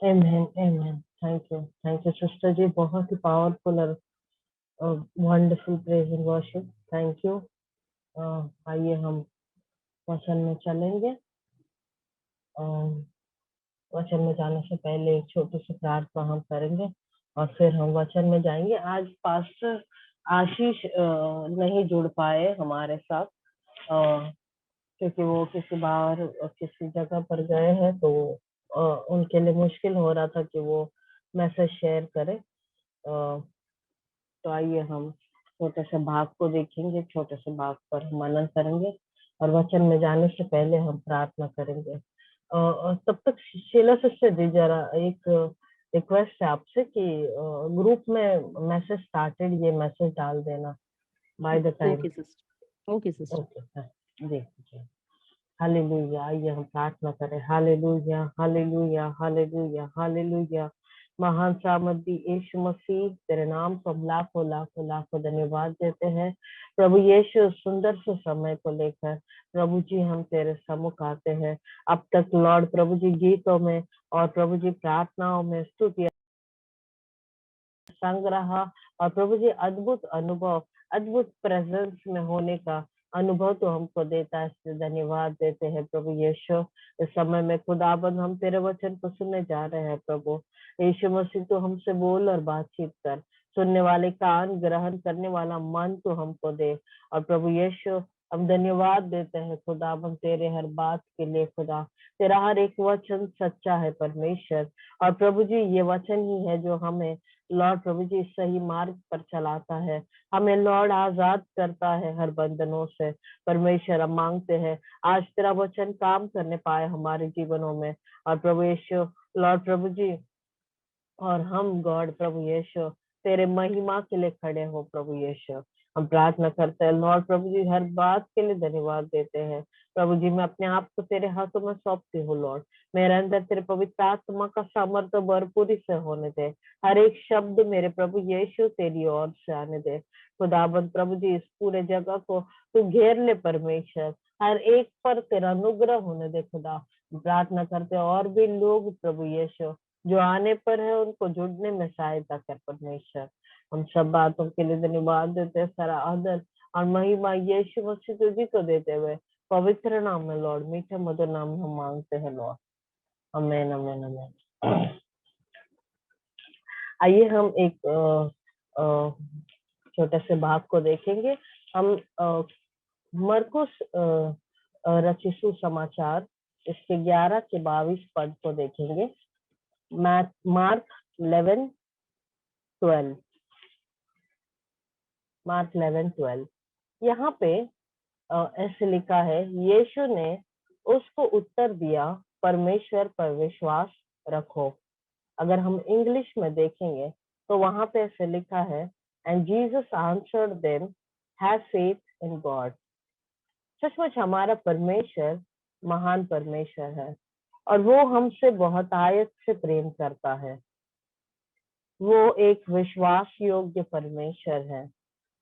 Amen, amen. Thank you, sister जी, बहुत ही powerful और wonderful praise and worship. Thank you. आइए हम वचन में चलेंगे। वचन में जाने से पहले एक छोटी सी प्रार्थना हम करेंगे और फिर हम वचन में जाएंगे। आज पास्टर आशीष नहीं जुड़ पाए हमारे साथ, क्योंकि वो किसी बाहर किसी जगह पर गए हैं, तो उनके लिए मुश्किल हो रहा था कि वो मैसेज शेयर करें। तो आइए हम छोटे से भाग को देखेंगे, छोटे से भाग पर हम मनन करेंगे और वचन में जाने से पहले हम प्रार्थना करेंगे। और तब तक शीला सिस्टर जी, जरा एक रिक्वेस्ट है आपसे कि ग्रुप में मैसेज स्टार्टेड ये मैसेज डाल देना by the time. Okay sister, okay sister. Okay, देखिए। हालेलुया। आइए हम प्रार्थना करें। Hallelujah, hallelujah, hallelujah, hallelujah. महान सामर्थी यीशु मसीह, तेरे नाम को हम लाखों लाखों लाखों धन्यवाद देते हैं। प्रभु यीशु, सुंदर से समय को लेकर प्रभु जी हम तेरे सम्मुख आते हैं। अब तक लॉर्ड प्रभु जी गीतों में और प्रभु जी प्रार्थनाओं में, स्तुति, संग्रह और प्रभु जी अद्भुत अनुभव, अद्भुत प्रेजेंस में होने का अनुभव तो हमको देता है, इसलिए धन्यवाद देते हैं प्रभु यीशु। इस समय में खुदाबंद हम तेरे वचन को सुनने जा रहे हैं प्रभु यीशु मसीह, तो हमसे बोल और बातचीत कर। सुनने वाले कान, ग्रहण करने वाला मन तो हमको दे। और प्रभु यीशु, हम धन्यवाद देते हैं खुदाबंद तेरे हर बात के लिए। खुदा, तेरा हर एक वचन सच्चा है परमेश्वर। और प्रभु जी ये वचन ही है जो हमें लॉर्ड प्रभु जी सही मार्ग पर चलाता है, हमें लॉर्ड आजाद करता है हर बंधनों से। परमेश्वर, हम मांगते हैं आज तेरा वचन काम करने पाए हमारे जीवनों में। और प्रभु यीशु, लॉर्ड प्रभु जी, और हम गॉड प्रभु यीशु तेरे महिमा के लिए खड़े हो प्रभु यीशु। हम प्रार्थना करते हैं लॉर्ड प्रभु जी, हर बात के लिए धन्यवाद देते हैं प्रभु जी। मैं अपने आप को तेरे हाथों में सौंपती हूँ लॉर्ड। मेरे अंदर तेरे पवित्र आत्मा का सामर्थ्य भरपूरी से होने दे। हर एक शब्द मेरे प्रभु यीशु तेरी ओर से आने दे। खुदाबंद प्रभु जी, इस पूरे जगह को तू घेर ले परमेश्वर। हर एक पर तेरा अनुग्रह होने दे खुदा। प्रार्थना करते और भी लोग प्रभु यीशु जो आने पर है, उनको जुड़ने में सहायता कर परमेश्वर। हम सब बातों के लिए धन्यवाद देते हैं। सारा आदर और महिमा यीशु मसीह तुझी को देते हुए पवित्र नाम में लॉर्ड, मीठे मधुर नाम में हम मांगते हैं लॉर्ड। Amen, amen, amen. आइए हम एक छोटे से भाग को देखेंगे। हम मरकुस रचित सुसमाचार इसके 11 के 22 पद को देखेंगे। Mark 11:12, mark 11:12। यहाँ पे ऐसे लिखा है, यीशु ने उसको उत्तर दिया, परमेश्वर पर विश्वास रखो। अगर हम इंग्लिश में देखेंगे तो वहां पे ऐसे लिखा है, and Jesus answered them, have faith in God. सचमुच हमारा परमेश्वर महान परमेश्वर है और वो हमसे बहुत आयत से प्रेम करता है। वो एक विश्वास योग्य परमेश्वर है।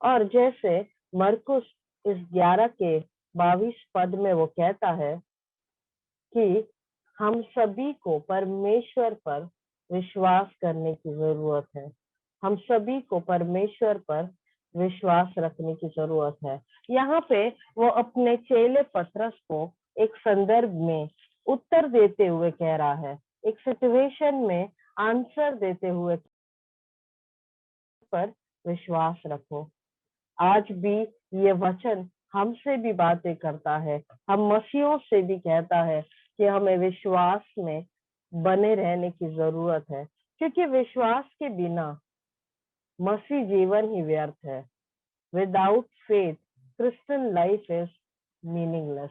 और जैसे मरकुस इस 11 के 22 पद में वो कहता है कि हम सभी को परमेश्वर पर विश्वास करने की जरूरत है। हम सभी को परमेश्वर पर विश्वास रखने की जरूरत है। यहाँ पे वो अपने चेले पतरस को एक संदर्भ में उत्तर देते हुए कह रहा है, एक सिचुएशन में आंसर देते हुए, पर विश्वास रखो। आज भी ये वचन हमसे भी बातें करता है, हम मसीहों से भी कहता है कि हमें विश्वास में बने रहने की जरूरत है, क्योंकि विश्वास के बिना मसीह जीवन ही व्यर्थ है। Without faith Christian life is meaningless.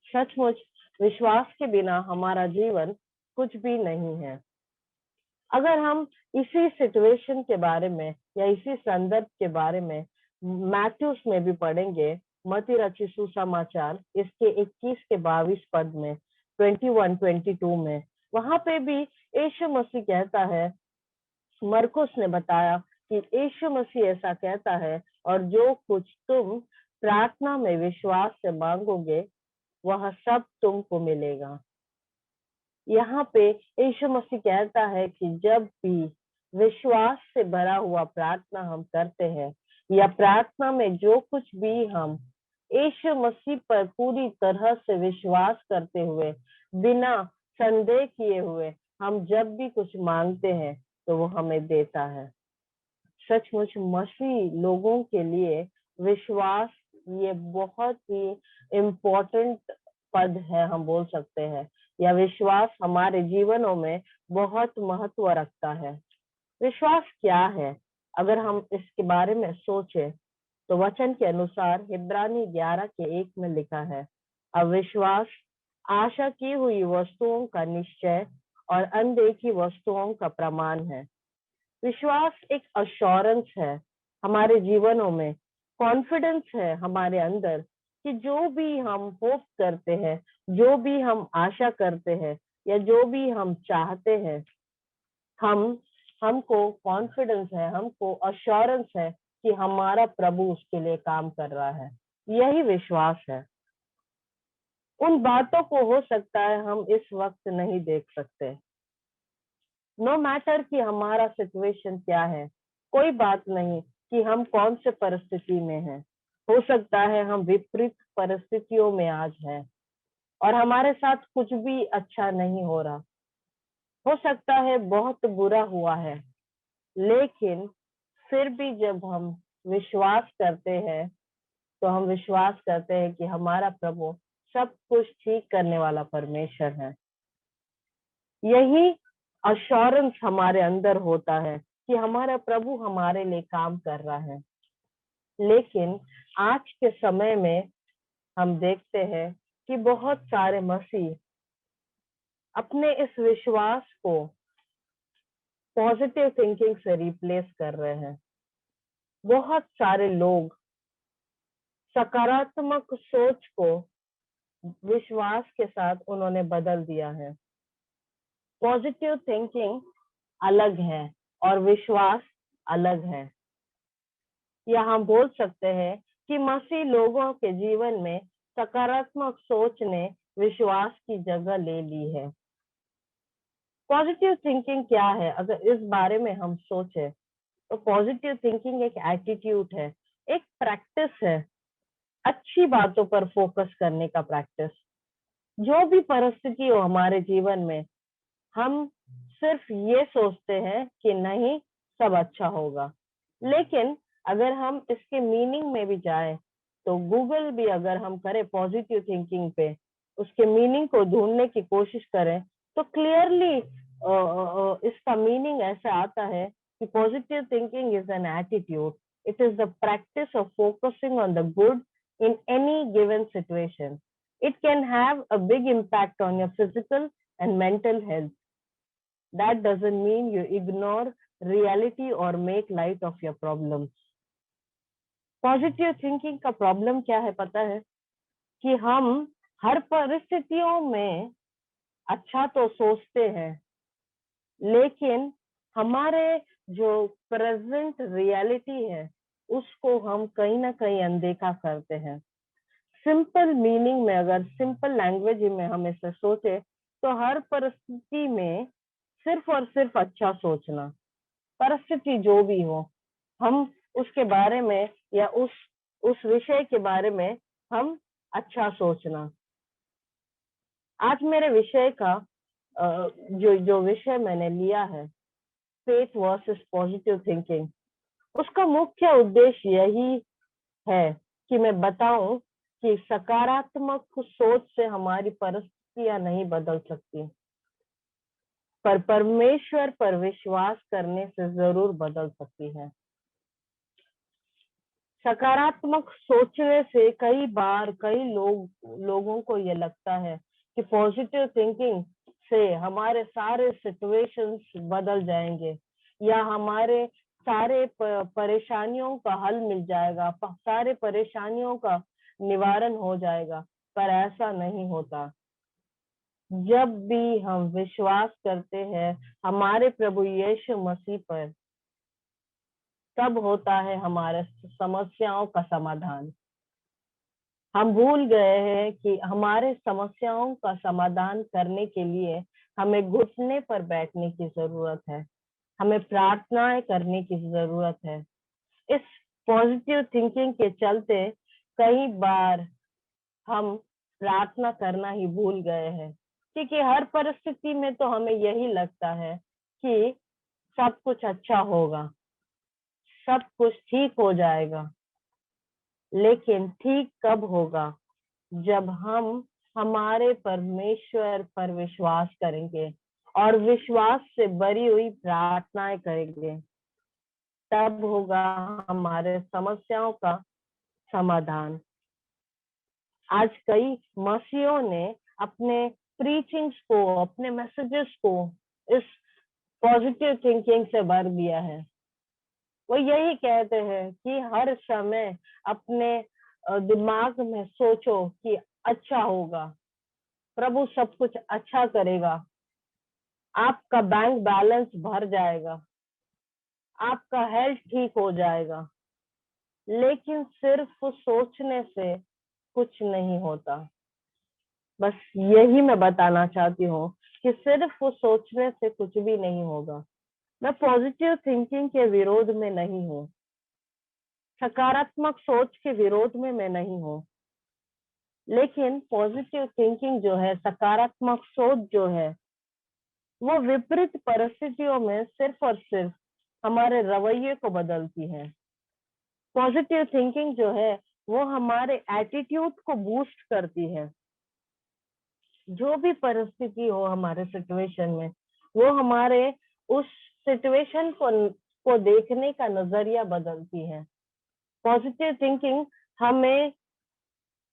सचमुच विश्वास के बिना हमारा जीवन कुछ भी नहीं है। अगर हम इसी सिचुएशन के बारे में या इसी संदर्भ के बारे में मैथ्यूस में भी पढ़ेंगे, मत्ती रचित सुसमाचार इसके 21 के 22 पद में, 21-22 में, वहां पे भी यीशु मसीह कहता है, मरकुस ने बताया कि यीशु मसीह ऐसा कहता है, और जो कुछ तुम प्रार्थना में विश्वास से मांगोगे वह सब तुमको मिलेगा। यहाँ पे यीशु मसीह कहता है कि जब भी विश्वास से भरा हुआ प्रार्थना हम करते हैं, या प्रार्थना में जो कुछ भी हम यीशु मसीह पर पूरी तरह से विश्वास करते हुए, बिना संदेह किए हुए हम जब भी कुछ मांगते हैं तो वो हमें देता है। सचमुच मसीह लोगों के लिए विश्वास ये बहुत ही इम्पोर्टेंट पद है, हम बोल सकते हैं, या विश्वास हमारे जीवनों में बहुत महत्व रखता है। विश्वास क्या है? अगर हम इसके बारे में सोचे तो वचन के अनुसार इब्रानी 11:1 में लिखा है, अविश्वास आशा की हुई वस्तुओं का निश्चय और अनदेखी वस्तुओं का प्रमाण है। विश्वास एक अश्योरेंस है हमारे जीवनों में, कॉन्फिडेंस है हमारे अंदर कि जो भी हम होप करते हैं, जो भी हम आशा करते हैं, या जो भी हम चाहते हैं, हमको कॉन्फिडेंस है, हमको अश्योरेंस है कि हमारा प्रभु उसके लिए काम कर रहा है। यही विश्वास है। उन बातों को हो सकता है हम इस वक्त नहीं देख सकते, नो मैटर कि हमारा सिचुएशन क्या है, कोई बात नहीं कि हम कौन से परिस्थिति में हैं। हो सकता है हम विपरीत परिस्थितियों में आज हैं और हमारे साथ कुछ भी अच्छा नहीं हो रहा, हो सकता है बहुत बुरा हुआ है, लेकिन फिर भी जब हम विश्वास करते हैं तो हम विश्वास करते हैं कि हमारा प्रभु सब कुछ ठीक करने वाला परमेश्वर है। यही अश्योरेंस हमारे अंदर होता है कि हमारा प्रभु हमारे लिए काम कर रहा है। लेकिन आज के समय में हम देखते हैं कि बहुत सारे मसीह अपने इस विश्वास को पॉजिटिव थिंकिंग से रिप्लेस कर रहे हैं। बहुत सारे लोग सकारात्मक सोच को विश्वास के साथ उन्होंने बदल दिया है। पॉजिटिव थिंकिंग अलग है और विश्वास अलग है। या हम बोल सकते हैं कि मसीह लोगों के जीवन में सकारात्मक सोच ने विश्वास की जगह ले ली है। पॉजिटिव थिंकिंग क्या है? अगर इस बारे में हम सोचे तो पॉजिटिव थिंकिंग एक एटीट्यूड है, एक प्रैक्टिस है, अच्छी बातों पर फोकस करने का प्रैक्टिस। जो भी परिस्थिति हो हमारे जीवन में, हम सिर्फ ये सोचते हैं कि नहीं, सब अच्छा होगा। लेकिन अगर हम इसके मीनिंग में भी जाए तो गूगल भी अगर हम करें पॉजिटिव थिंकिंग पे, उसके मीनिंग को ढूंढने की कोशिश करें तो क्लियरली इसका मीनिंग ऐसा आता है कि positive thinking is an attitude, it is the practice of focusing on the good in any given situation. It can have a big impact on your physical and mental health. That doesn't mean you ignore reality or make light of your problems. Positive thinking का problem क्या है पता है? कि हम हर परिस्थितियों में अच्छा तो सोचते हैं, लेकिन हमारे जो प्रेजेंट रियलिटी है उसको हम कहीं ना कहीं अनदेखा करते हैं। सिंपल मीनिंग में, अगर सिंपल लैंग्वेज में हम इसे सोचे तो हर परिस्थिति में सिर्फ और सिर्फ अच्छा सोचना, परिस्थिति जो भी हो हम उसके बारे में या उस विषय के बारे में हम अच्छा सोचना। आज मेरे विषय का जो विषय मैंने लिया है, फेथ वर्सेस पॉजिटिव थिंकिंग, उसका मुख्य उद्देश्य यही है कि मैं बताऊं कि सकारात्मक सोच से हमारी परिस्थितियां नहीं बदल सकती, पर परमेश्वर पर विश्वास करने से जरूर बदल सकती है। सकारात्मक सोचने से कई लोगों को ये लगता है कि पॉजिटिव थिंकिंग से हमारे सारे सिचुएशंस बदल जाएंगे, या हमारे सारे परेशानियों का हल मिल जाएगा, सारे परेशानियों का निवारण हो जाएगा। पर ऐसा नहीं होता। जब भी हम विश्वास करते हैं हमारे प्रभु यीशु मसीह पर, तब होता है हमारे समस्याओं का समाधान। हम भूल गए हैं कि हमारे समस्याओं का समाधान करने के लिए हमें घुटने पर बैठने की जरूरत है, हमें प्रार्थनाएं करने की जरूरत है। इस पॉजिटिव थिंकिंग के चलते कई बार हम प्रार्थना करना ही भूल गए हैं, क्योंकि हर परिस्थिति में तो हमें यही लगता है कि सब कुछ अच्छा होगा, सब कुछ ठीक हो जाएगा। लेकिन ठीक कब होगा? जब हम हमारे परमेश्वर पर विश्वास करेंगे और विश्वास से भरी हुई प्रार्थनाएं करेंगे, तब होगा हमारे समस्याओं का समाधान। आज कई मसीहों ने अपने प्रीचिंग्स को, अपने मैसेजेस को इस पॉजिटिव थिंकिंग से भर दिया है। वो यही कहते हैं कि हर समय अपने दिमाग में सोचो कि अच्छा होगा, प्रभु सब कुछ अच्छा करेगा, आपका बैंक बैलेंस भर जाएगा, आपका हेल्थ ठीक हो जाएगा। लेकिन सिर्फ सोचने से कुछ नहीं होता। बस यही मैं बताना चाहती हूँ कि सिर्फ वो सोचने से कुछ भी नहीं होगा। मैं पॉजिटिव थिंकिंग के विरोध में नहीं हूँ, सकारात्मक सोच के विरोध में मैं नहीं हूँ, लेकिन पॉजिटिव थिंकिंग जो है, सकारात्मक सोच जो है, वो विपरीत परिस्थितियों में सिर्फ और सिर्फ हमारे रवैये को बदलती है। पॉजिटिव थिंकिंग जो है वो हमारे एटीट्यूड को बूस्ट करती है। जो भी परिस्थिति हो हमारे सिचुएशन में, वो हमारे उस सिचुएशन को देखने का नजरिया बदलती है। पॉजिटिव थिंकिंग हमें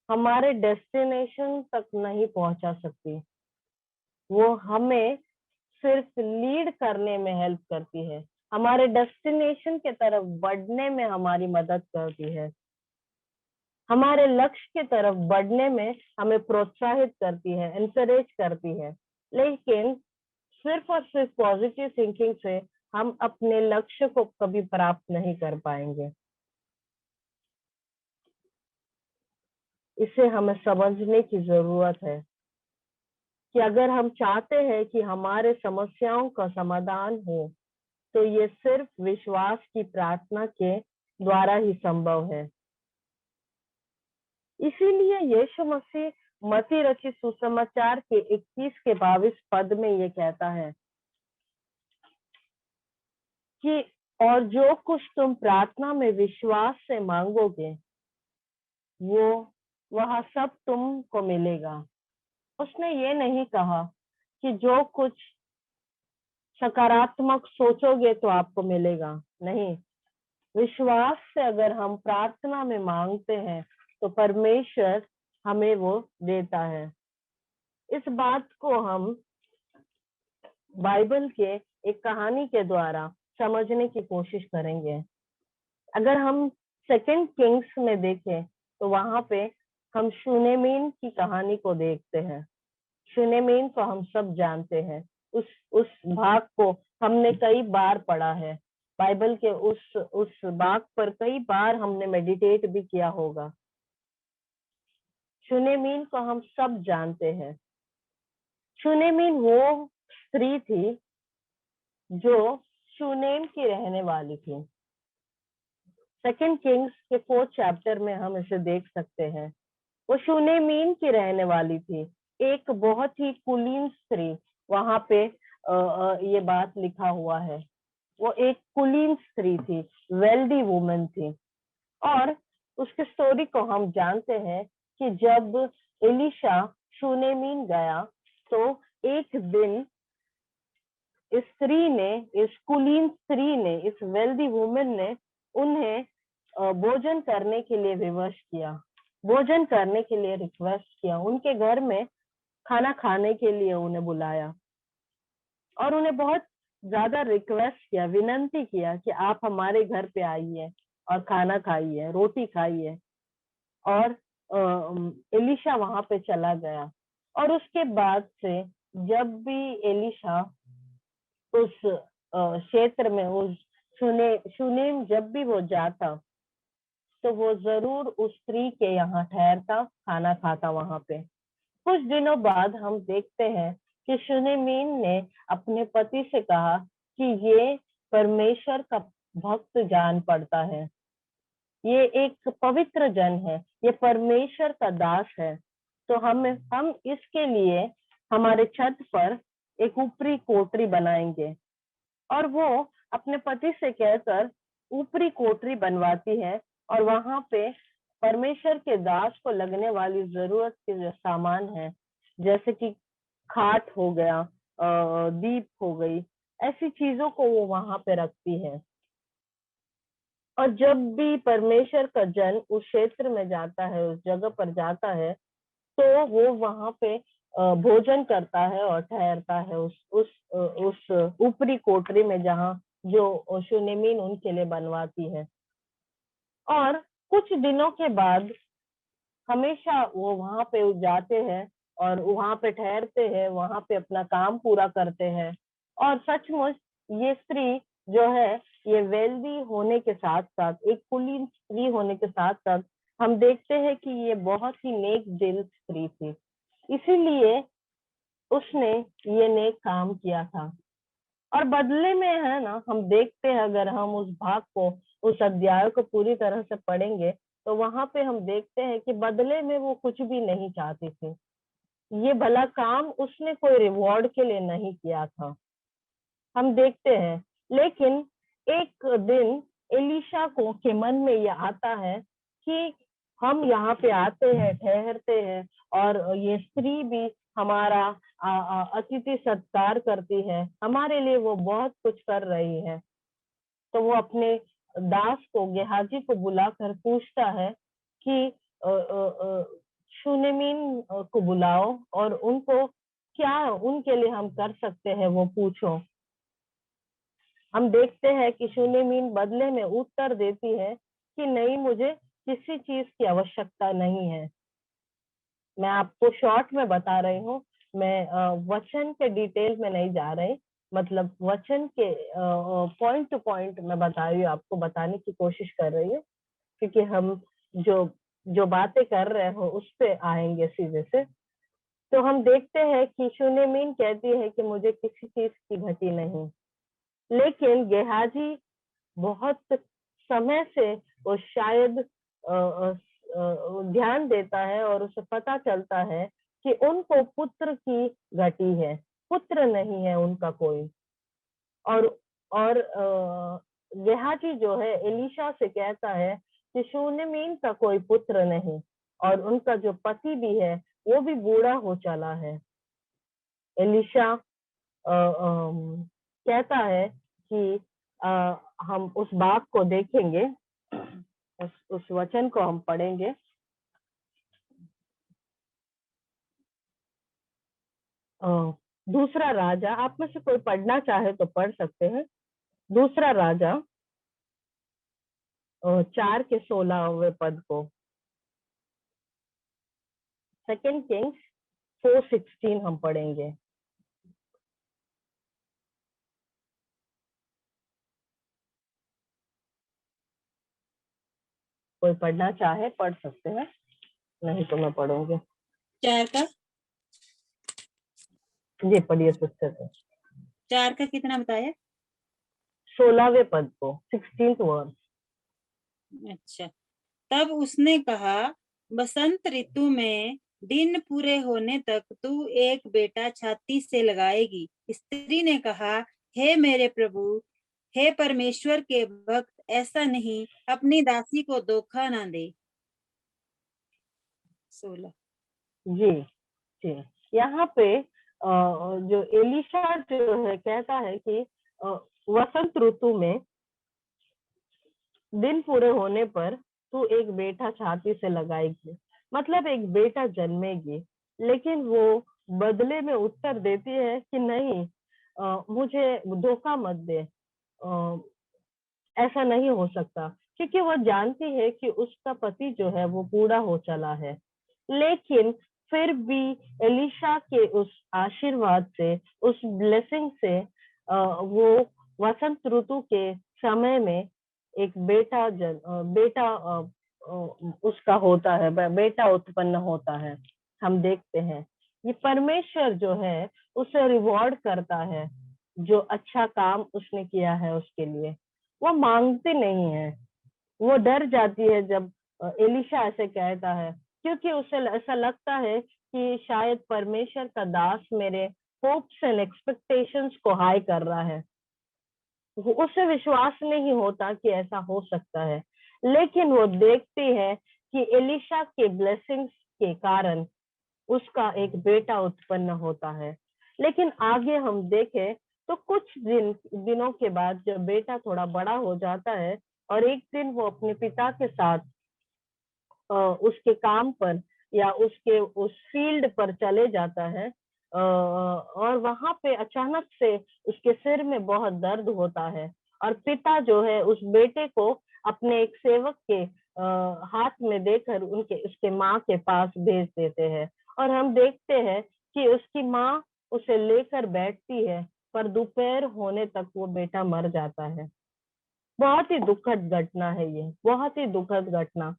हमारे डेस्टिनेशन तक नहीं पहुंचा सकती, वो हमें सिर्फ लीड करने में हेल्प करती है, हमारे डेस्टिनेशन के तरफ बढ़ने में हमारी मदद करती है, हमारे लक्ष्य की तरफ बढ़ने में हमें प्रोत्साहित करती है, एनकरेज करती है। लेकिन सिर्फ और सिर्फ पॉजिटिव थिंकिंग से हम अपने लक्ष्य को कभी प्राप्त नहीं कर पाएंगे। इसे हमें समझने की जरूरत है कि अगर हम चाहते हैं कि हमारे समस्याओं का समाधान हो, तो ये सिर्फ विश्वास की प्रार्थना के द्वारा ही संभव है। इसीलिए यीशु मसीह मत्ती रचित सुसमाचार के 21 के 22 पद में ये कहता है कि और जो कुछ तुम प्रार्थना में विश्वास से मांगोगे, वो वह सब तुमको मिलेगा। उसने ये नहीं कहा कि जो कुछ सकारात्मक सोचोगे तो आपको मिलेगा, नहीं। विश्वास से अगर हम प्रार्थना में मांगते हैं तो परमेश्वर हमें वो देता है। इस बात को हम बाइबल के एक कहानी के द्वारा समझने की कोशिश करेंगे। अगर हम सेकंड किंग्स में देखें तो वहां पे हम शूनेमीन की कहानी को देखते हैं। शूनेमीन को हम सब जानते हैं, उस भाग को हमने कई बार पढ़ा है। बाइबल के उस भाग पर कई बार हमने मेडिटेट भी किया होगा। शूनेमीन को हम सब जानते हैं। शूनेमीन वो स्त्री थी जो शूनेम की रहने वाली थी। सेकंड किंग्स के 4th चैप्टर में हम इसे देख सकते हैं। वो शूनेमीन की रहने वाली थी, एक बहुत ही कुलीन स्त्री। वहां पे ये बात लिखा हुआ है, वो एक कुलीन स्त्री थी, वेल्दी वुमन थी। और उसकी स्टोरी को हम जानते हैं कि जब एलिशा शूनेमीन गया तो एक दिन इस स्त्री ने, इस कुलीन स्त्री ने, इस वेल्दी वुमन ने उन्हें भोजन करने के लिए विवश किया, भोजन करने के लिए रिक्वेस्ट किया, उनके घर में खाना खाने के लिए उन्हें बुलाया और उन्हें बहुत ज्यादा रिक्वेस्ट किया, विनंती किया कि आप हमारे घर पे आइए और खाना खाइए, रोटी खाइए। और एलिशा वहां पे चला गया। और उसके बाद से जब भी एलिशा उस क्षेत्र में, उस शूनेम जब भी वो जाता तो वो जरूर उस स्त्री के यहाँ ठहरता, खाना खाता वहां पे। कुछ दिनों बाद हम देखते हैं कि शूनेमीन ने अपने पति से कहा कि ये परमेश्वर का भक्त जान पड़ता है, ये एक पवित्र जन है, ये परमेश्वर का दास है, तो हम इसके लिए हमारे छत पर एक ऊपरी कोठरी बनाएंगे। और वो अपने पति से कहकर ऊपरी कोठरी बनवाती है, और वहां पे परमेश्वर के दास को लगने वाली जरूरत के जो सामान है, जैसे कि खाट हो गया, दीप हो गई, ऐसी चीजों को वो वहां पे रखती है। और जब भी परमेश्वर का जन उस क्षेत्र में जाता है, उस जगह पर जाता है, तो वो वहां पे भोजन करता है और ठहरता है उस ऊपरी कोठरी में, जहाँ जो शूनेमीन उनके लिए बनवाती है। और कुछ दिनों के बाद हमेशा वो वहां पे जाते हैं और वहां पे ठहरते हैं, वहां पे अपना काम पूरा करते हैं। और सचमुच ये स्त्री जो है, ये वेल्दी होने के साथ साथ, एक कुलीन स्त्री होने के साथ साथ, हम देखते हैं कि ये बहुत ही नेक दिल स्त्री थी, इसीलिए उसने ये नेक काम किया था। और बदले में है ना, हम देखते हैं, अगर हम उस भाग को, उस अध्याय को पूरी तरह से पढ़ेंगे, तो वहां पे हम देखते हैं कि बदले में वो कुछ भी नहीं चाहती थी। ये भला काम उसने कोई रिवॉर्ड के लिए नहीं किया था, हम देखते हैं। लेकिन एक दिन एलिशा को के मन में ये आता है कि हम यहाँ पे आते हैं, ठहरते हैं, और ये स्त्री भी हमारा अतिथि सत्कार करती है, हमारे लिए वो बहुत कुछ कर रही है। तो वो अपने दास को, गेहाजी को बुलाकर पूछता है कि शूनेमीन को बुलाओ, और उनको क्या उनके लिए हम कर सकते हैं वो पूछो। हम देखते हैं कि शूनेमीन बदले में उत्तर देती है कि नहीं, मुझे किसी चीज की आवश्यकता नहीं है। मैं आपको शॉर्ट में बता रही हूँ, मैं वचन के डिटेल में नहीं जा रही, मतलब वचन के पॉइंट टू पॉइंट मैं बता रही हूँ, आपको बताने की कोशिश कर रही हूँ, क्योंकि हम जो जो बातें कर रहे हो उस पे आएंगे सीधे से। तो हम देखते हैं कि शूनेमीन कहती है कि मुझे किसी चीज की घटी नहीं। लेकिन गेहाजी बहुत समय से वो शायद ध्यान देता है, और उसे पता चलता है कि उनको पुत्र की घटी है, पुत्र नहीं है उनका कोई। और गेहाजी जो है एलिशा से कहता है कि शूनेमीन का कोई पुत्र नहीं, और उनका जो पति भी है वो भी बूढ़ा हो चला है। एलिशा कहता है कि हम उस बात को देखेंगे, उस वचन को हम पढ़ेंगे। दूसरा राजा, आप में से कोई पढ़ना चाहे तो पढ़ सकते हैं। दूसरा राजा 4 के 16वें पद को, सेकेंड किंग्स 4:16 हम पढ़ेंगे। कोई पढ़ना चाहे पढ़ सकते हैं, नहीं तो मैं पढ़ूंगी। 4 का जी पढ़िए सिस्टर। 4 का कितना बताया? 16वें पद को, 16th वर्स। अच्छा। तब उसने कहा, बसंत ऋतु में दिन पूरे होने तक तू एक बेटा छाती से लगाएगी। स्त्री ने कहा, हे मेरे प्रभु, हे परमेश्वर के भक्त, ऐसा नहीं, अपनी दासी को धोखा ना दे। 16। जी जी, यहाँ पे जो एलिशा जो है कहता है कि वसंत ऋतु में दिन पूरे होने पर तू एक बेटा छाती से लगाएगी, मतलब एक बेटा जन्मेगी। लेकिन वो बदले में उत्तर देती है कि नहीं, मुझे धोखा मत दे, ऐसा नहीं हो सकता, क्योंकि वो जानती है कि उसका पति जो है वो बूढ़ा हो चला है। लेकिन फिर भी एलिशा के उस आशीर्वाद से, उस ब्लेसिंग से, वो वसंत ऋतु के समय में एक बेटा उसका होता है, बेटा उत्पन्न होता है। हम देखते हैं ये परमेश्वर जो है उसे रिवॉर्ड करता है जो अच्छा काम उसने किया है उसके लिए। वो मांगती नहीं है, वो डर जाती है जब एलिशा ऐसे कहता है, क्योंकि उसे ऐसा लगता है कि शायद परमेश्वर का दास मेरे होप्स एंड एक्सपेक्टेशंस को हाई कर रहा है। उसे विश्वास नहीं होता कि ऐसा हो सकता है, लेकिन वो देखती है कि एलिशा के ब्लेसिंग्स के कारण उसका एक बेटा उत्पन्न होता है। लेकिन आगे हम देखें तो कुछ दिनों के बाद जब बेटा थोड़ा बड़ा हो जाता है और एक दिन वो अपने पिता के साथ उसके काम पर या उसके उस फील्ड पर चले जाता है, और वहां पे अचानक से उसके सिर में बहुत दर्द होता है और पिता जो है उस बेटे को अपने एक सेवक के हाथ में देकर उसके माँ के पास भेज देते हैं। और हम देखते हैं कि उसकी माँ उसे लेकर बैठती है, पर दोपहर होने तक वो बेटा मर जाता है। बहुत ही दुखद घटना है ये, बहुत ही दुखद घटना,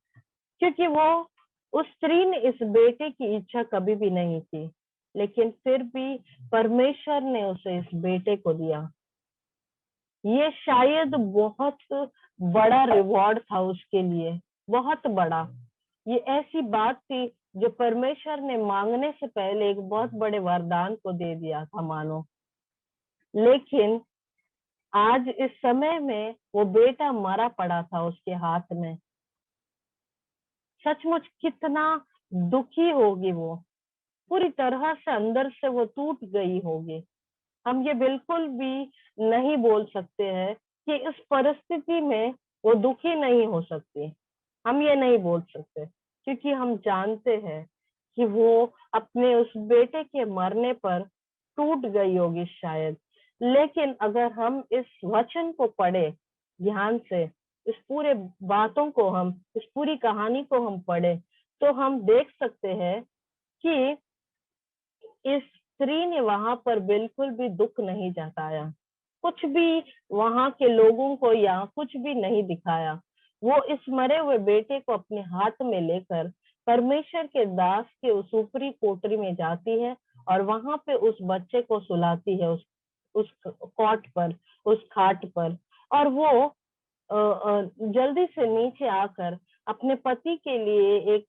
क्योंकि वो उस स्त्री ने इस बेटे की इच्छा कभी भी नहीं की, लेकिन फिर भी परमेश्वर ने उसे इस बेटे को दिया। ये शायद बहुत बड़ा रिवॉर्ड था उसके लिए, बहुत बड़ा। ये ऐसी बात थी जो परमेश्वर ने मांगने से पहले एक बहुत बड़े वरदान को दे दिया था मानो। लेकिन आज इस समय में वो बेटा मरा पड़ा था उसके हाथ में। सचमुच कितना दुखी होगी वो, पूरी तरह से अंदर से वो टूट गई होगी। हम ये बिल्कुल भी नहीं बोल सकते हैं कि इस परिस्थिति में वो दुखी नहीं हो सकती। हम ये नहीं बोल सकते, क्योंकि हम जानते हैं कि वो अपने उस बेटे के मरने पर टूट गई होगी शायद। लेकिन अगर हम इस वचन को पढ़े ध्यान से, इस पूरे बातों को हम, इस पूरी कहानी को हम पढ़े, तो हम देख सकते हैं कि इस स्त्री ने वहां पर बिल्कुल भी दुख नहीं जताया, कुछ भी वहां के लोगों को या कुछ भी नहीं दिखाया। वो इस मरे हुए बेटे को अपने हाथ में लेकर परमेश्वर के दास के उस ऊपरी कोठरी में जाती है और वहां पे उस बच्चे को सुलाती है, उस कॉट पर, उस खाट पर। और वो जल्दी से नीचे आकर अपने पति के लिए एक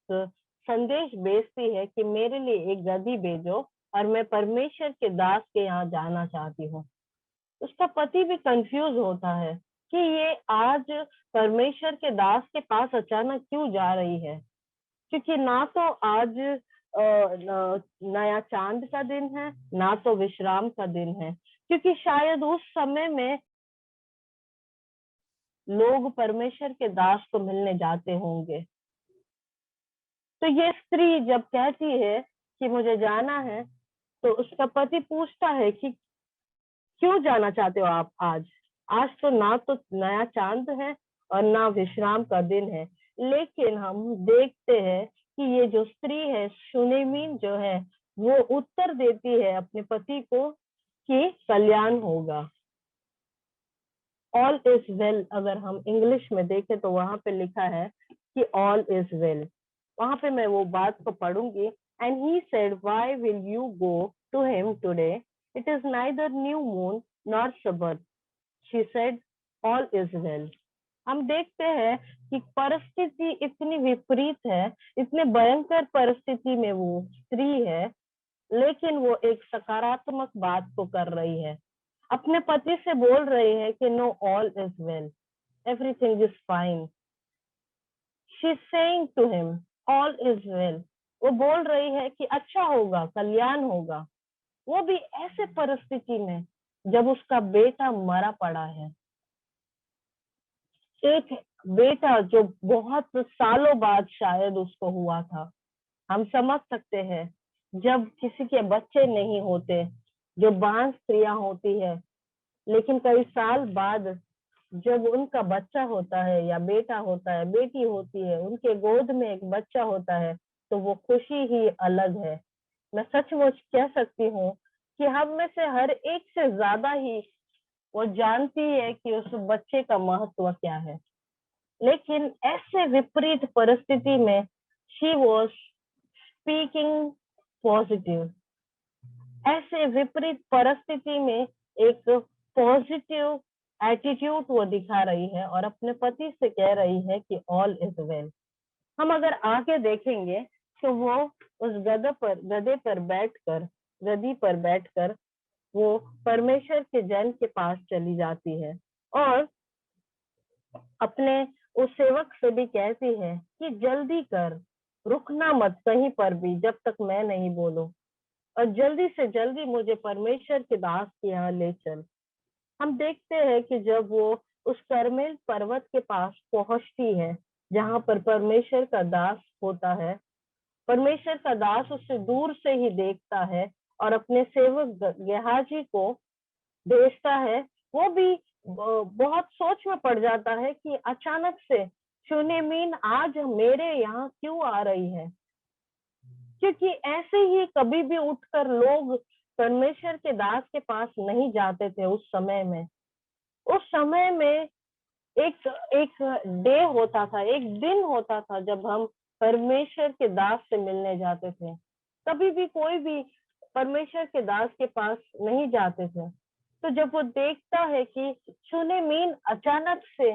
संदेश भेजती है कि मेरे लिए एक गधी भेजो और मैं परमेश्वर के दास के यहाँ जाना चाहती हूँ। उसका पति भी कंफ्यूज होता है कि ये आज परमेश्वर के दास के पास अचानक क्यों जा रही है, क्योंकि ना तो आज नया चांद का दिन है, ना तो विश्राम का दिन है, क्योंकि शायद उस समय में लोग परमेश्वर के दास को मिलने जाते होंगे। तो ये स्त्री जब कहती है कि मुझे जाना है, तो उसका पति पूछता है कि क्यों जाना चाहते हो आप आज? आज तो ना तो नया चांद है और ना विश्राम का दिन है। लेकिन हम देखते हैं कि ये जो स्त्री है, शुनेमीन जो है, वो उत्तर देती है अपने पति को कि कल्याण होगा। ऑल इज वेल, अगर हम इंग्लिश में देखें तो वहां पे लिखा है कि ऑल इज वेल। वहां पे मैं वो बात को पढ़ूंगी। And he said, why will you go to him today? It is neither new moon nor sabbath. She said, all is well. हम देखते हैं कि परिस्थिति इतनी विपरीत है, इतने भयंकर परिस्थिति में वो स्त्री है, लेकिन वो एक सकारात्मक बात को कर रही है। अपने पति से बोल रही है कि no, all is well, everything is fine. She is saying to him, all is well. वो बोल रही है कि अच्छा होगा, कल्याण होगा। वो भी ऐसे परिस्थिति में जब उसका बेटा मरा पड़ा है, एक बेटा जो बहुत सालों बाद शायद उसको हुआ था। हम समझ सकते हैं जब किसी के बच्चे नहीं होते, जो बांझ स्त्रियां होती है, लेकिन कई साल बाद जब उनका बच्चा होता है या बेटा होता है, बेटी होती है, उनके गोद में एक बच्चा होता है, तो वो खुशी ही अलग है। मैं सचमुच कह सकती हूँ कि हम में से हर एक से ज्यादा ही वो जानती है कि उस बच्चे का महत्व क्या है। लेकिन ऐसे विपरीत परिस्थिति में शी वॉज स्पीकिंग पॉजिटिव। ऐसे विपरीत परिस्थिति में एक पॉजिटिव एटीट्यूड वो दिखा रही है और अपने पति से कह रही है कि ऑल इज वेल। हम अगर आगे देखेंगे तो वो उस गदी पर बैठकर वो परमेश्वर के जन के पास चली जाती है और अपने उस सेवक से भी कहती है कि जल्दी कर, रुकना मत कहीं पर भी जब तक मैं नहीं बोलूं, और जल्दी से जल्दी मुझे परमेश्वर के दास के यहाँ ले चल। हम देखते हैं कि जब वो उस करमेल पर्वत के पास पहुंचती है जहां पर परमेश्वर का दास होता है, परमेश्वर का दास उससे दूर से ही देखता है और अपने सेवक गेहाजी को भेजता है। वो भी बहुत सोच में पड़ जाता है कि अचानक से शूनेमीन आज मेरे यहाँ क्यों आ रही है, क्योंकि ऐसे ही कभी भी उठकर लोग परमेश्वर के दास के पास नहीं जाते थे। उस समय में एक एक डे होता था, एक दिन होता था जब हम परमेश्वर के दास से मिलने जाते थे। कभी भी कोई भी परमेश्वर के दास के पास नहीं जाते थे। तो जब वो देखता है कि शूनेमीन अचानक से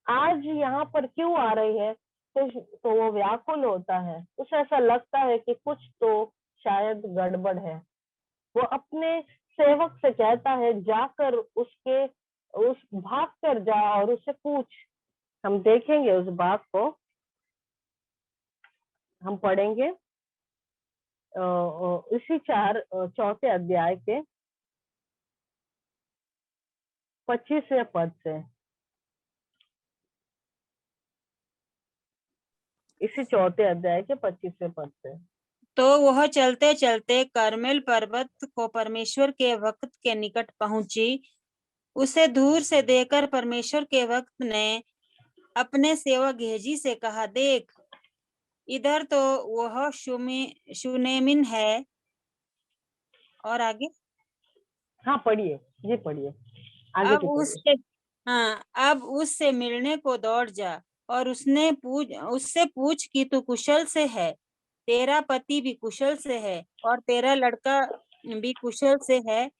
आज यहाँ पर क्यों आ रही है, तो वो व्याकुल होता है। उसे ऐसा लगता है कि कुछ तो शायद गड़बड़ है। वो अपने सेवक से कहता है जाकर उस भाग कर जा और उससे पूछ। हम देखेंगे उस भाग को, हम पढ़ेंगे इसी चौथे अध्याय के 25वें पद से। इसी चौथे अध्याय के 25वें पद से। तो वह चलते चलते करमेल पर्वत को परमेश्वर के भक्त के निकट पहुंची। उसे दूर से देखकर परमेश्वर के भक्त ने अपने सेवक गेहजी से कहा, देख, इधर तो वह शूनेमिन है। और आगे हाँ पढ़िए, ये पढ़िए आगे अब की पढ़िए। अब उससे मिलने को दौड़ जा और उससे पूछ कि तू कुशल से है, तेरा पति भी कुशल से है और तेरा लड़का भी कुशल से है।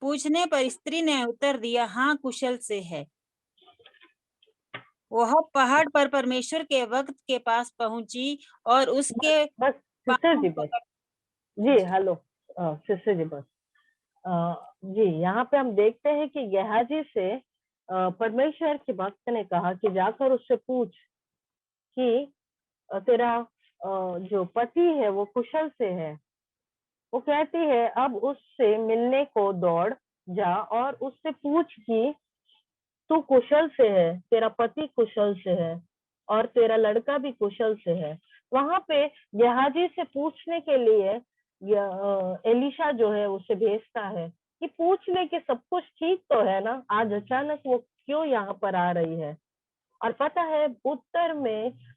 पूछने पर स्त्री ने उत्तर दिया, हाँ, कुशल से है। वह पहाड़ पर परमेश्वर के भक्त के पास पहुंची और उसके बस सिस्टर जी, बस जी, हेलो सिस्टर जी, बस जी, यहाँ पे हम देखते हैं कि गेहाजी से परमेश्वर के भक्त ने कहा कि जाकर उससे पूछ कि तेरा जो पति है वो कुशल से है। वो कहती है अब उससे मिलने को दौड़ जा और उससे पूछ कि तू कुशल से है, तेरा पति कुशल से है और तेरा लड़का भी कुशल से है। वहां पे गेहाजी से पूछने के लिए एलिशा जो है उसे भेजता है कि पूछ ले कि सब कुछ ठीक तो है ना, आज अचानक वो क्यों यहाँ पर आ रही है। और पता है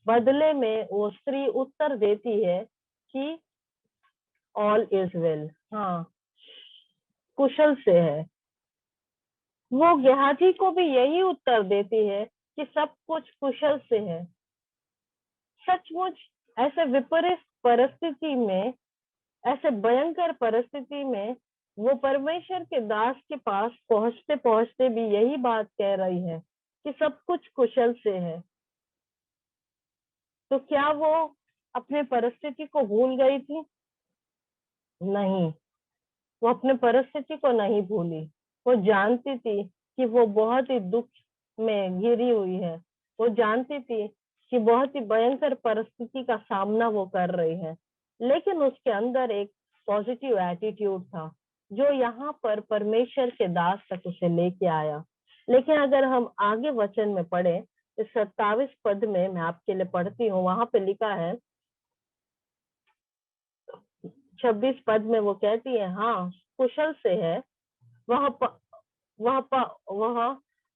बदले में वो स्त्री उत्तर देती है कि ऑल इज वेल, हाँ, कुशल से है। वो गेहाजी को भी यही उत्तर देती है कि सब कुछ कुशल से है। सचमुच ऐसे विपरीत परिस्थिति में, ऐसे भयंकर परिस्थिति में वो परमेश्वर के दास के पास पहुंचते पहुंचते भी यही बात कह रही है कि सब कुछ कुशल से है। तो क्या वो अपने परिस्थिति को भूल गई थी? नहीं, वो अपने परिस्थिति को नहीं भूली। वो जानती थी कि वो बहुत ही दुख में घिरी हुई है। वो जानती थी कि बहुत ही भयंकर परिस्थिति का सामना वो कर रही है, लेकिन उसके अंदर एक पॉजिटिव एटीट्यूड था जो यहाँ पर परमेश्वर के दास तक उसे लेके आया। लेकिन अगर हम आगे वचन में पढ़े, इस 27 पद में मैं आपके लिए पढ़ती हूँ, वहां पे लिखा है 26 पद में वो कहती है, हाँ, कुशल से है। वह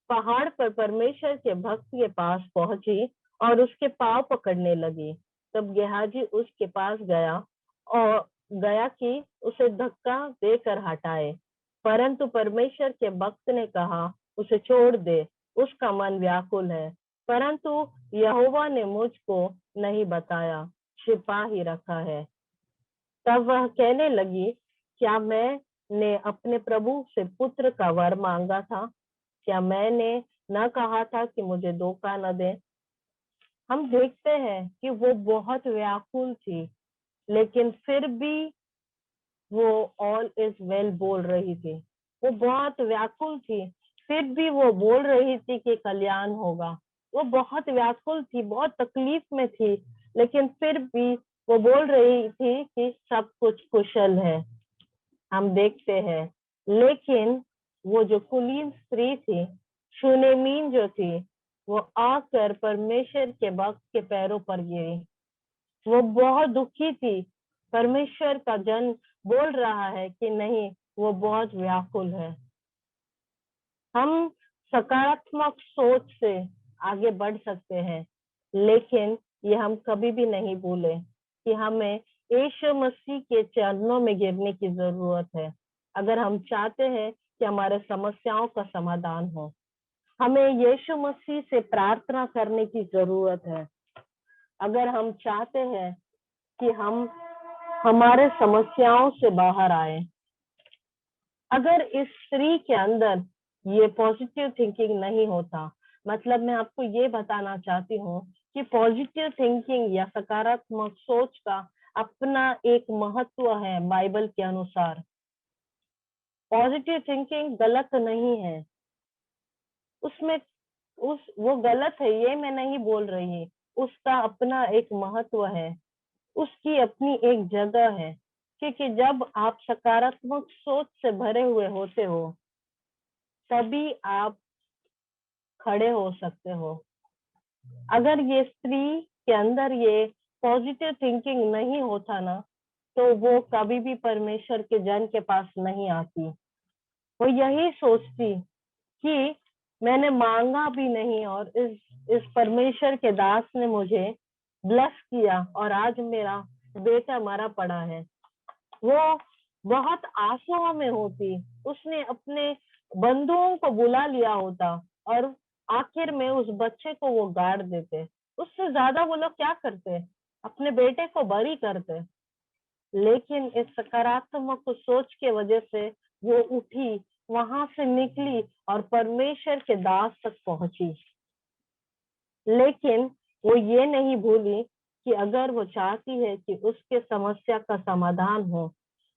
पहाड़ पर परमेश्वर के भक्त के पास पहुंची और उसके पांव पकड़ने लगी। तब गेहाजी उसके पास गया कि उसे धक्का देकर हटाए, परंतु परमेश्वर के भक्त ने कहा, उसे छोड़ दे, उसका मन व्याकुल है, परंतु यहोवा ने मुझको नहीं बताया, छिपा ही रखा है। तब वह कहने लगी क्या मैंने अपने प्रभु से पुत्र का वर मांगा था? क्या मैंने न कहा था कि मुझे धोखा न दे? हम देखते हैं कि वो बहुत व्याकुल थी, लेकिन फिर भी वो ऑल इज वेल बोल रही थी। वो बहुत व्याकुल थी, फिर भी वो बोल रही थी कि कल्याण होगा। वो बहुत व्याकुल थी, बहुत तकलीफ में थी, लेकिन फिर भी वो बोल रही थी कि सब कुछ कुशल है। हम देखते हैं, लेकिन वो जो कुलीन स्त्री थी, शूनेमीन जो थी, वो आकर परमेश्वर के भक्त के पैरों पर गिरी। वो बहुत दुखी थी। परमेश्वर का जन बोल रहा है कि नहीं, वो बहुत व्याकुल है। हम सकारात्मक सोच से आगे बढ़ सकते हैं, लेकिन ये हम कभी भी नहीं भूले कि हमें यीशु मसीह के चरणों में गिरने की जरूरत है। अगर हम चाहते हैं कि हमारे समस्याओं का समाधान हो, हमें यीशु मसीह से प्रार्थना करने की जरूरत है। अगर हम चाहते हैं कि हम हमारे समस्याओं से बाहर आए, अगर इस स्त्री के अंदर ये पॉजिटिव थिंकिंग नहीं होता, मतलब मैं आपको ये बताना चाहती हूँ कि पॉजिटिव थिंकिंग या सकारात्मक सोच का अपना एक महत्व है। बाइबल के अनुसार पॉजिटिव थिंकिंग गलत नहीं है, उसमें वो गलत है ये मैं नहीं बोल रही। उसका अपना एक महत्व है, उसकी अपनी एक जगह है, क्योंकि जब आप सकारात्मक सोच से भरे हुए होते हो, तभी आप खड़े हो सकते हो। अगर ये स्त्री के अंदर ये पॉजिटिव थिंकिंग नहीं होता ना, तो वो कभी भी परमेश्वर के जन के पास नहीं आती। वो यही सोचती कि मैंने मांगा भी नहीं और इस परमेश्वर के दास ने मुझे ब्लेस किया और आज मेरा बेटा मरा पड़ा है। वो बहुत आंसुओं में होती, उसने अपने बंधुओं को बुला लिया होता और आखिर में उस बच्चे को वो गाड़ देते। उससे ज्यादा वो लोग क्या करते? अपने बेटे को बरी करते। लेकिन इस सकारात्मक सोच के वजह से वो उठी, वहां से निकली और परमेश्वर के दास तक पहुंची। लेकिन वो ये नहीं भूली कि अगर वो चाहती है कि उसके समस्या का समाधान हो,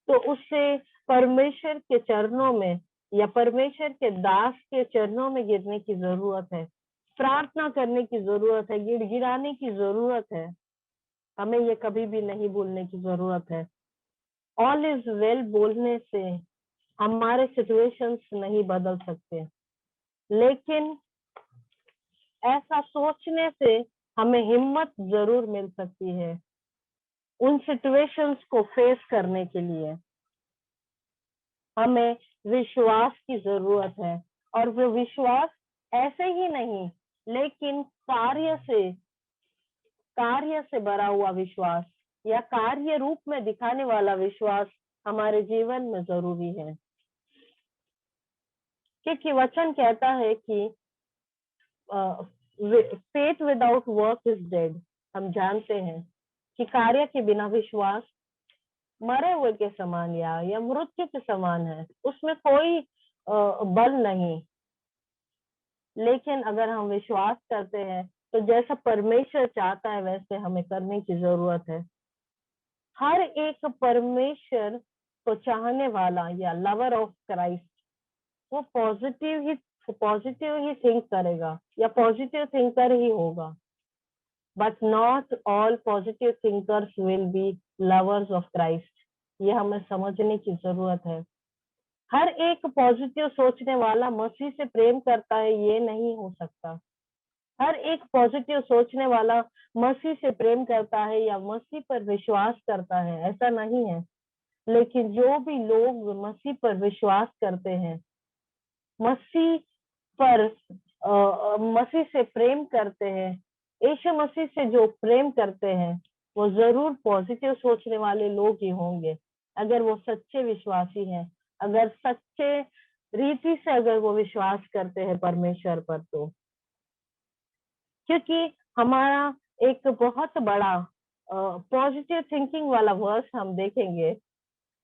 तो उससे परमेश्वर के चरणों में या परमेश्वर के दास के चरणों में गिरने की जरूरत है, प्रार्थना करने की जरूरत है, गिड़गिड़ाने की जरूरत है। हमें ये कभी भी नहीं भूलने की जरूरत है। ऑल इज वेल बोलने से हमारे सिचुएशंस नहीं बदल सकते, लेकिन ऐसा सोचने से हमें हिम्मत जरूर मिल सकती है उन सिचुएशंस को फेस करने के लिए। हमें विश्वास की जरूरत है, और वो विश्वास ऐसे ही नहीं, लेकिन कार्य से भरा हुआ विश्वास या कार्य रूप में दिखाने वाला विश्वास हमारे जीवन में जरूरी है। क्योंकि वचन कहता है कि faith without work is dead. हम जानते हैं कि कार्य के बिना विश्वास मरे हुए के समान या मृत्यु के समान है, उसमें कोई बल नहीं। लेकिन अगर हम विश्वास करते हैं, तो जैसा परमेश्वर चाहता है वैसे हमें करने की जरूरत है। हर एक परमेश्वर को चाहने वाला या लवर ऑफ क्राइस्ट, वो पॉजिटिव ही थिंक करेगा या पॉजिटिव थिंकर ही होगा। But not all positive thinkers will be lovers of Christ. ये हमें समझने की जरूरत है। हर एक पॉजिटिव सोचने वाला मसीह से प्रेम करता है, ये नहीं हो सकता। हर एक पॉजिटिव सोचने वाला मसीह से प्रेम करता है या मसीह पर विश्वास करता है, ऐसा नहीं है। लेकिन जो भी लोग मसीह पर विश्वास करते हैं, मसीह पर मसीह से प्रेम करते हैं, यीशु मसीह से जो प्रेम करते हैं, वो जरूर पॉजिटिव सोचने वाले लोग ही होंगे। अगर वो सच्चे विश्वासी हैं, अगर सच्चे रीति से अगर वो विश्वास करते हैं परमेश्वर पर, तो क्योंकि हमारा एक बहुत बड़ा पॉजिटिव थिंकिंग वाला वर्स हम देखेंगे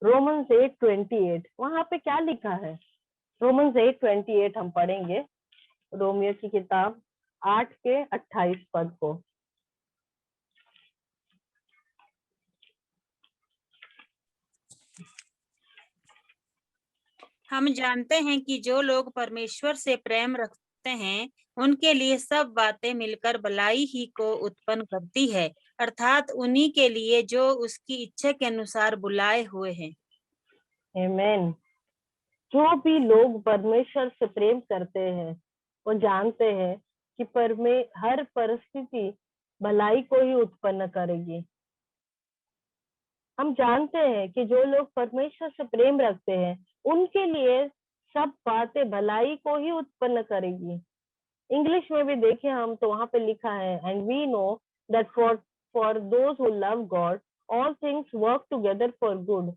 रोमन्स 8:28 वहां पे क्या लिखा है? रोमन्स 8:28 हम पढ़ेंगे, रोमियो की किताब 8 के 28 को। हम जानते हैं कि जो लोग परमेश्वर से प्रेम रखते हैं उनके लिए सब बातें मिलकर भलाई ही को उत्पन्न करती है, अर्थात उन्हीं के लिए जो उसकी इच्छा के अनुसार बुलाए हुए हैं। आमीन। जो भी लोग परमेश्वर से प्रेम करते हैं वो जानते हैं कि हर परिस्थिति भलाई को ही उत्पन्न करेगी। हम जानते हैं कि जो लोग परमेश्वर से प्रेम रखते हैं उनके लिए सब बातें भलाई को ही उत्पन्न करेगी। इंग्लिश में भी देखें हम तो वहां पे लिखा है, and we know that for those who love God all things work together for good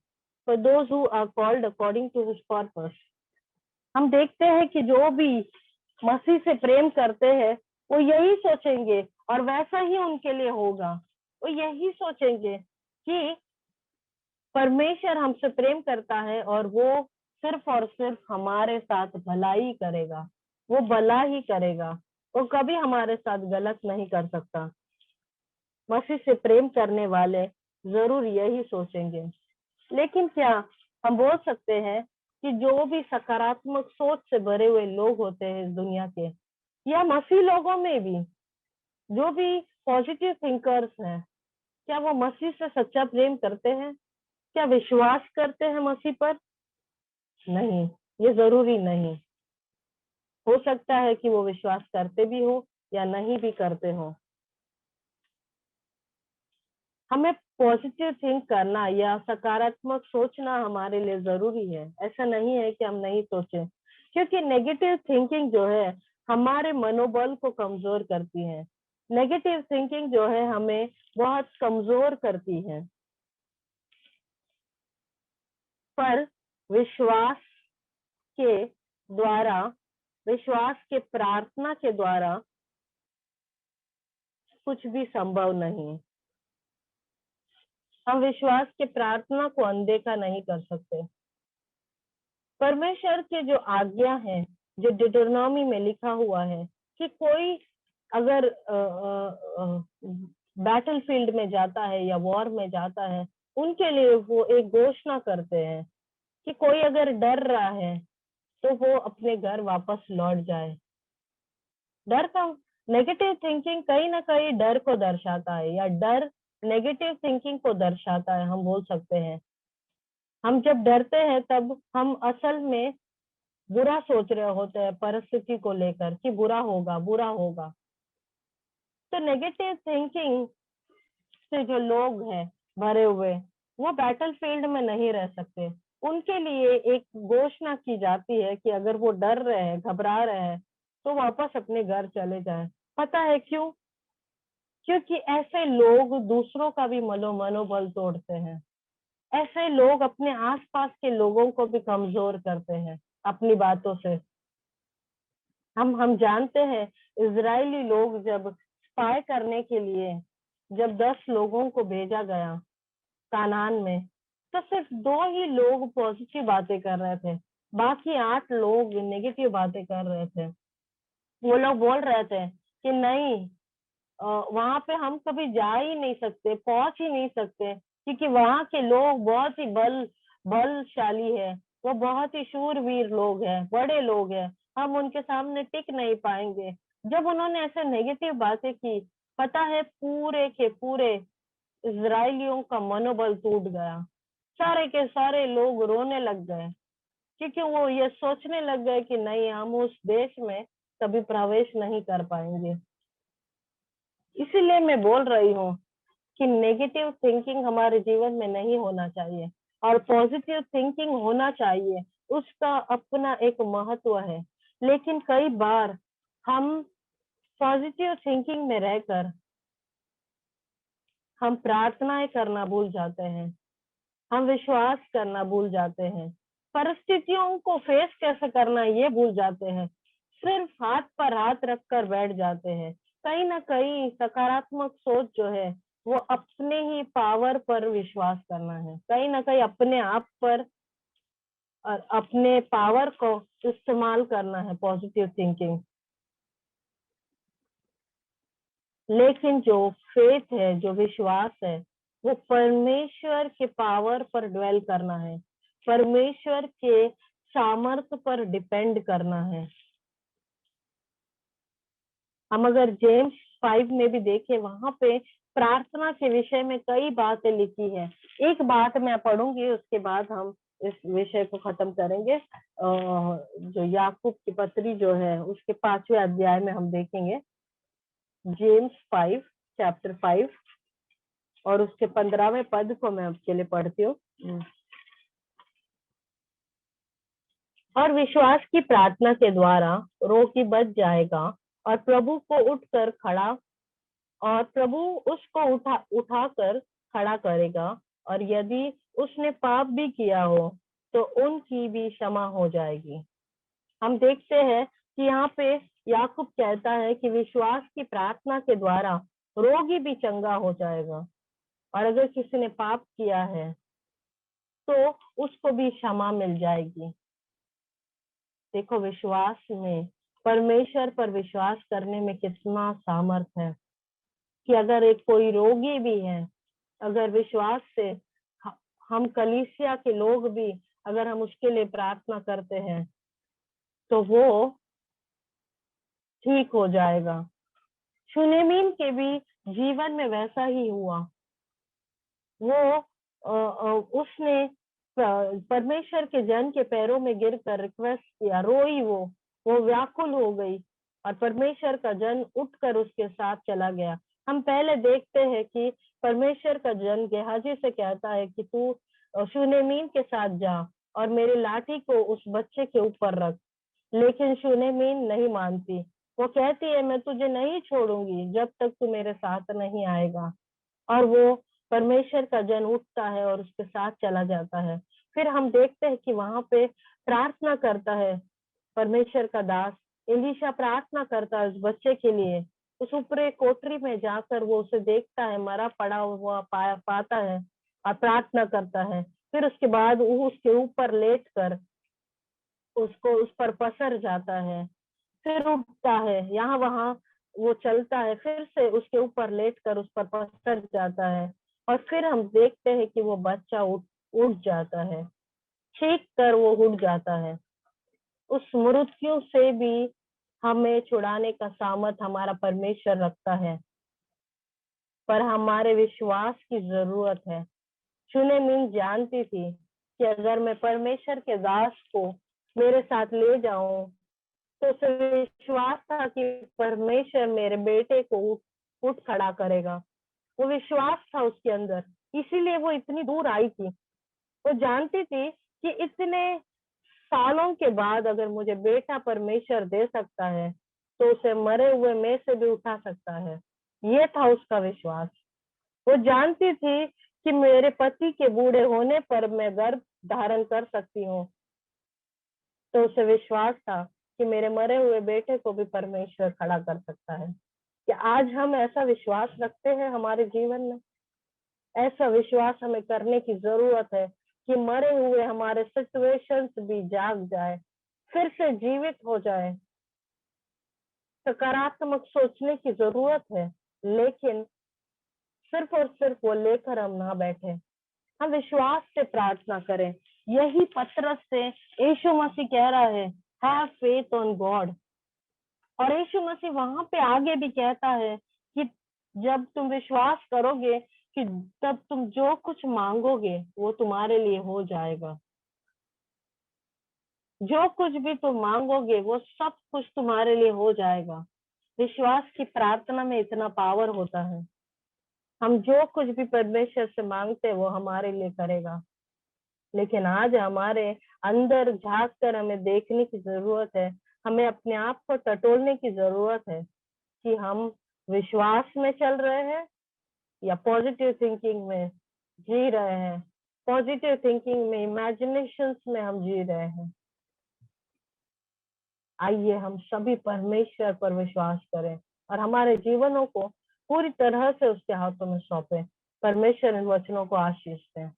for those who are called according to his purpose. हम देखते हैं कि जो भी मसीह से प्रेम करते हैं वो यही सोचेंगे और वैसा ही उनके लिए होगा। वो यही सोचेंगे कि परमेश्वर हमसे प्रेम करता है और वो सिर्फ और सिर्फ हमारे साथ भलाई करेगा, वो भला ही करेगा, वो कभी हमारे साथ गलत नहीं कर सकता। मसीह से प्रेम करने वाले जरूर यही सोचेंगे। लेकिन क्या हम बोल सकते हैं कि जो भी सकारात्मक सोच से भरे हुए लोग होते हैं इस दुनिया के, या मसीह लोगों में भी जो भी पॉजिटिव थिंकर्स हैं, क्या वो मसीह से सच्चा प्रेम करते हैं? क्या विश्वास करते हैं मसीह पर? नहीं, ये जरूरी नहीं। हो सकता है कि वो विश्वास करते भी हो या नहीं भी करते हो। हमें पॉजिटिव थिंक करना या सकारात्मक सोचना हमारे लिए जरूरी है। ऐसा नहीं है कि हम नहीं सोचें, क्योंकि नेगेटिव थिंकिंग जो है हमारे मनोबल को कमजोर करती है। नेगेटिव थिंकिंग जो है हमें बहुत कमजोर करती है। पर विश्वास के द्वारा, विश्वास के प्रार्थना के द्वारा कुछ भी संभव नहीं। हम विश्वास के प्रार्थना को अनदेखा नहीं कर सकते। परमेश्वर के जो आज्ञा है, जो डिटरनॉमी में लिखा हुआ है कि कोई अगर बैटल फील्ड में जाता है या वॉर में जाता है, उनके लिए वो एक घोषणा करते हैं कि कोई अगर डर रहा है तो वो अपने घर वापस लौट जाए। डर का नेगेटिव थिंकिंग कहीं ना कहीं डर को दर्शाता है, या डर नेगेटिव थिंकिंग को दर्शाता है, हम बोल सकते हैं। हम जब डरते हैं तब हम असल में बुरा सोच रहे होते हैं परिस्थिति को लेकर कि बुरा होगा, बुरा होगा। तो नेगेटिव थिंकिंग से जो लोग हैं भरे हुए, वो बैटल फील्ड में नहीं रह सकते। उनके लिए एक घोषणा की जाती है कि अगर वो डर रहे हैं, घबरा रहे हैं, तो वापस अपने घर चले जाएं। पता है क्यों? क्योंकि ऐसे लोग दूसरों का भी मनोबल तोड़ते हैं। ऐसे लोग अपने आसपास के लोगों को भी कमजोर करते हैं अपनी बातों से। हम जानते हैं इजरायली लोग जब स्पाई करने के लिए जब 10 लोगों को भेजा गया कानान में, तो सिर्फ 2 ही लोग पॉजिटिव बातें कर रहे थे, बाकी 8 लोग नेगेटिव बातें कर रहे थे। वो लोग बोल रहे थे कि नहीं, वहां पे हम कभी जा ही नहीं सकते, पहुंच ही नहीं सकते, क्योंकि वहां के लोग बहुत ही बलशाली है, वो बहुत ही शूरवीर लोग हैं, बड़े लोग हैं, हम उनके सामने टिक नहीं पाएंगे। जब उन्होंने ऐसे नेगेटिव बातें की, पता है पूरे के पूरे इजरायलियों का मनोबल टूट गया। सारे के सारे लोग रोने लग गए, क्योंकि वो ये सोचने लग गए कि नहीं, हम उस देश में कभी प्रवेश नहीं कर पाएंगे। इसीलिए मैं बोल रही हूँ कि नेगेटिव थिंकिंग हमारे जीवन में नहीं होना चाहिए और पॉजिटिव थिंकिंग होना चाहिए। उसका अपना एक महत्व है। लेकिन कई बार हम पॉजिटिव थिंकिंग में रहकर हम प्रार्थनाएं करना भूल जाते हैं, हम विश्वास करना भूल जाते हैं, परिस्थितियों को फेस कैसे करना ये भूल जाते हैं, सिर्फ हाथ पर हाथ रखकर बैठ जाते हैं। कहीं ना कहीं सकारात्मक सोच जो है वो अपने ही पावर पर विश्वास करना है, कहीं ना कहीं अपने आप पर और अपने पावर को इस्तेमाल करना है, पॉजिटिव थिंकिंग। लेकिन जो फेथ है, जो विश्वास है, वो परमेश्वर के पावर पर ड्वेल करना है, परमेश्वर के सामर्थ्य पर डिपेंड करना है। हम अगर जेम्स 5 में भी देखें, वहां पे प्रार्थना के विषय में कई बातें लिखी है। एक बात मैं पढ़ूंगी, उसके बाद हम इस विषय को खत्म करेंगे। जो याकूब की पत्री जो है, उसके 5वें अध्याय में हम देखेंगे, जेम्स 5 चैप्टर 5 और उसके 15वें पद को मैं आपके लिए पढ़ती हूँ। और विश्वास की प्रार्थना के द्वारा रोगी बच जाएगा और प्रभु को उठकर खड़ा और प्रभु उसको उठाकर खड़ा करेगा, और यदि उसने पाप भी किया हो तो उनकी भी क्षमा हो जाएगी। हम देखते हैं कि यहाँ पे याकूब कहता है कि विश्वास की प्रार्थना के द्वारा रोगी भी चंगा हो जाएगा, और अगर किसी ने पाप किया है तो उसको भी क्षमा मिल जाएगी। देखो, विश्वास में, परमेश्वर पर विश्वास करने में कितना सामर्थ है कि अगर एक कोई रोगी भी है, अगर विश्वास से हम कलीसिया के लोग भी अगर हम उसके लिए प्रार्थना करते हैं तो वो ठीक हो जाएगा। शुनेमीन के भी जीवन में वैसा ही हुआ। वो उसने परमेश्वर के जन के पैरों में गिरकर रिक्वेस्ट किया, रोई, वो व्याकुल हो गई, और परमेश्वर का जन उठकर उसके साथ चला गया। हम पहले देखते हैं कि परमेश्वर का जन गेहाजी से कहता है कि तू शुनेमीन के साथ जा और मेरी लाठी को उस बच्चे के ऊपर रख, लेकिन शुनेमीन नहीं मानती। वो कहती है, मैं तुझे नहीं छोड़ूंगी जब तक तू मेरे साथ नहीं आएगा। और वो परमेश्वर का जन उठता है और उसके साथ चला जाता है। फिर हम देखते हैं कि वहां पे प्रार्थना करता है परमेश्वर का दास एलीशा, प्रार्थना करता है उस बच्चे के लिए। उस ऊपरी कोठरी में जाकर वो उसे देखता है, मरा पड़ा हुआ पाता है और प्रार्थना करता है। फिर उसके बाद वो उसके ऊपर लेट कर उसको उस पर पसर जाता है, फिर उठता है, यहाँ वहां वो चलता है, फिर से उसके ऊपर लेट कर उस पर पसर जाता है, और फिर हम देखते हैं कि वो बच्चा उठ जाता है, चीख कर वो उठ जाता है। उस मृत्यु से भी हमें छुड़ाने का सामर्थ हमारा परमेश्वर रखता है, पर हमारे विश्वास की जरूरत है। शुनेमीन जानती थी कि अगर मैं परमेश्वर के दास को मेरे साथ ले जाऊं तो उसे विश्वास था कि परमेश्वर मेरे बेटे को उठ खड़ा करेगा। वो विश्वास था उसके अंदर, इसीलिए वो इतनी दूर आई थी। वो जानती थी कि इतने सालों के बाद अगर मुझे बेटा परमेश्वर दे सकता है तो उसे मरे हुए में से भी उठा सकता है। ये था उसका विश्वास। वो जानती थी कि मेरे पति के बूढ़े होने पर मैं गर्भ धारण कर सकती हूँ, तो उसे विश्वास था कि मेरे मरे हुए बेटे को भी परमेश्वर खड़ा कर सकता है। क्या आज हम ऐसा विश्वास रखते हैं हमारे जीवन में? ऐसा विश्वास हमें करने की जरूरत है कि मरे हुए हमारे सिचुएशंस भी जाग जाए, फिर से जीवित हो जाए। सकारात्मक सोचने की जरूरत है, लेकिन सिर्फ और सिर्फ वो लेकर हम ना बैठे, हम विश्वास से प्रार्थना करें। यही पत्रस से यीशु मसीह कह रहा है, हैव फेथ ऑन गॉड। और यीशु मसीह वहां पे आगे भी कहता है कि जब तुम विश्वास करोगे कि तब तुम जो कुछ मांगोगे वो तुम्हारे लिए हो जाएगा। जो कुछ भी तुम मांगोगे वो सब कुछ तुम्हारे लिए हो जाएगा। विश्वास की प्रार्थना में इतना पावर होता है। हम जो कुछ भी परमेश्वर से मांगते हैं वो हमारे लिए करेगा। लेकिन आज हमारे अंदर झांक कर हमें देखने की जरूरत है, हमें अपने आप को टटोलने की जरूरत है कि हम विश्वास में चल रहे हैं या पॉजिटिव थिंकिंग में जी रहे हैं। पॉजिटिव थिंकिंग में, इमेजिनेशंस में हम जी रहे हैं। आइए हम सभी परमेश्वर पर विश्वास करें और हमारे जीवनों को पूरी तरह से उसके हाथों में सौंपे। परमेश्वर इन वचनों को आशीष दें।